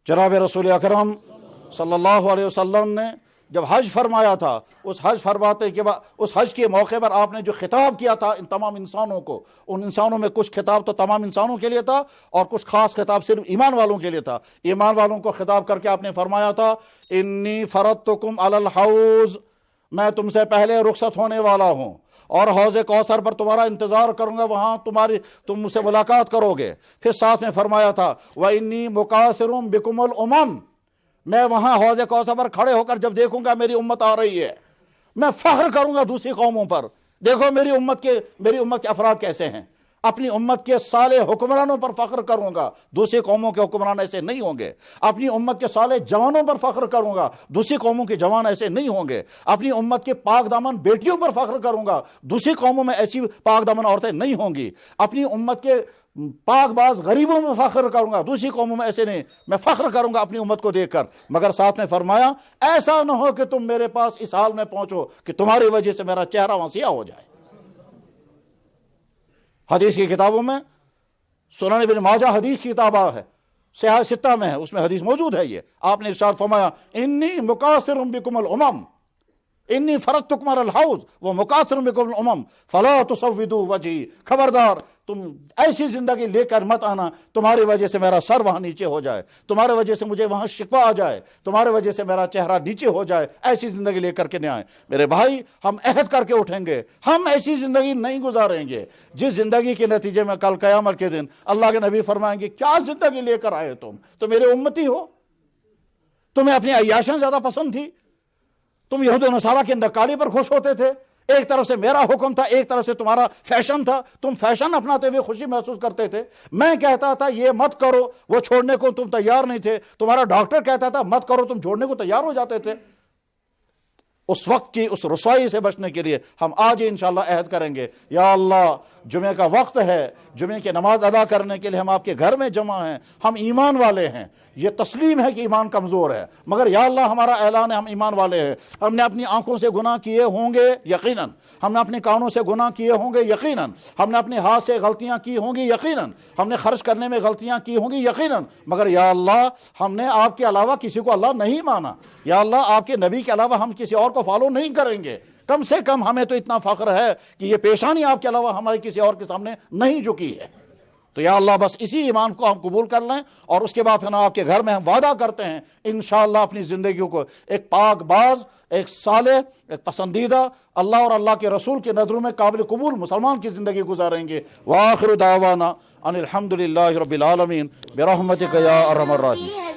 جناب رسول اکرم صلی اللہ علیہ وسلم نے جب حج فرمایا تھا، اس حج فرماتے کے بعد اس حج کے موقع پر آپ نے جو خطاب کیا تھا ان تمام انسانوں کو، ان انسانوں میں کچھ خطاب تو تمام انسانوں کے لیے تھا اور کچھ خاص خطاب صرف ایمان والوں کے لیے تھا۔ ایمان والوں کو خطاب کر کے آپ نے فرمایا تھا انی فرضتکم علی الحوض، میں تم سے پہلے رخصت ہونے والا ہوں اور حوض کوثر پر تمہارا انتظار کروں گا، وہاں تم مجھ سے ملاقات کرو گے۔ پھر ساتھ میں فرمایا تھا وَإِنِّي مُكَاثِرٌ بِكُمُ الْأُمَمَ، میں وہاں حوض کوثر پر کھڑے ہو کر جب دیکھوں گا میری امت آ رہی ہے، میں فخر کروں گا دوسری قوموں پر، دیکھو میری امت کے افراد کیسے ہیں، اپنی امت کے صالح حکمرانوں پر فخر کروں گا، دوسری قوموں کے حکمران ایسے نہیں ہوں گے۔ اپنی امت کے صالح جوانوں پر فخر کروں گا، دوسری قوموں کے جوان ایسے نہیں ہوں گے۔ اپنی امت کے پاک دامن بیٹیوں پر فخر کروں گا، دوسری قوموں میں ایسی پاک دامن عورتیں نہیں ہوں گی۔ اپنی امت کے پاک باز غریبوں میں فخر کروں گا، دوسری قوموں میں ایسے نہیں، میں فخر کروں گا اپنی امت کو دیکھ کر۔ مگر ساتھ میں فرمایا ایسا نہ ہو کہ تم میرے پاس اس حال میں پہنچو کہ تمہاری وجہ سے میرا چہرہ وہاں سیاہ ہو جائے۔ حدیث کی کتابوں میں سنن ابن ماجہ حدیث کی کتاب ہے، صحاح ستہ میں ہے، اس میں حدیث موجود ہے۔ یہ آپ نے ارشاد فرمایا انی مکاثر بکم الامم، انی فرضتکم علی الحوض ومکاثر بکم الامم فلا تصودوا وجہی، خبردار تم ایسی زندگی لے کر مت آنا تمہاری وجہ سے میرا سر وہاں نیچے ہو جائے، تمہاری وجہ سے مجھے وہاں شکوہ آ جائے، تمہاری وجہ سے میرا چہرہ نیچے ہو جائے، ایسی زندگی لے کر کے نہیں آئے۔ میرے بھائی، ہم عہد کر کے اٹھیں گے، ہم ایسی زندگی نہیں گزاریں گے جس زندگی کے نتیجے میں کل قیامت کے دن اللہ کے نبی فرمائیں گے کیا زندگی لے کر آئے تم میرے امتی ہو، تمہیں اپنی عیاشیں زیادہ پسند تھی، تم یہود و نصارہ کے نکالی پر خوش ہوتے تھے، ایک طرف سے میرا حکم تھا، ایک طرف سے تمہارا فیشن تھا، تم فیشن اپناتے ہوئے خوشی محسوس کرتے تھے۔ میں کہتا تھا یہ مت کرو، وہ چھوڑنے کو تم تیار نہیں تھے، تمہارا ڈاکٹر کہتا تھا مت کرو، تم چھوڑنے کو تیار ہو جاتے تھے۔ اس وقت کی اس رسوائی سے بچنے کے لیے ہم آج ہی انشاءاللہ عہد کریں گے، یا اللہ جمعے کا وقت ہے، جمعے کی نماز ادا کرنے کے لیے ہم آپ کے گھر میں جمع ہیں، ہم ایمان والے ہیں، یہ تسلیم ہے کہ ایمان کمزور ہے، مگر یا اللہ ہمارا اعلان ہے ہم ایمان والے ہیں۔ ہم نے اپنی آنکھوں سے گناہ کیے ہوں گے یقیناً، ہم نے اپنے کانوں سے گناہ کیے ہوں گے یقیناً، ہم نے اپنے ہاتھ سے غلطیاں کی ہوں گی یقیناً، ہم نے خرچ کرنے میں غلطیاں کی ہوں گی یقیناً، مگر یا اللہ ہم نے آپ کے علاوہ کسی کو اللہ نہیں مانا، یا اللہ آپ کے نبی کے علاوہ ہم کسی اور کو فالو نہیں کریں گے۔ کم سے کم ہمیں تو اتنا فخر ہے کہ یہ پیشانی آپ کے علاوہ ہمارے کسی اور کے سامنے نہیں جھکی ہے۔ تو یا اللہ بس اسی ایمان کو ہم قبول کر لیں، اور اس کے بعد پھر آپ کے گھر میں ہم وعدہ کرتے ہیں انشاءاللہ اپنی زندگیوں کو ایک پاک باز، ایک صالح، ایک پسندیدہ، اللہ اور اللہ کے رسول کی نظروں میں قابل قبول مسلمان کی زندگی گزاریں گے۔ وآخر دعوانا ان الحمدللہ رب العالمین برحمتک یا ارحم الراحمین۔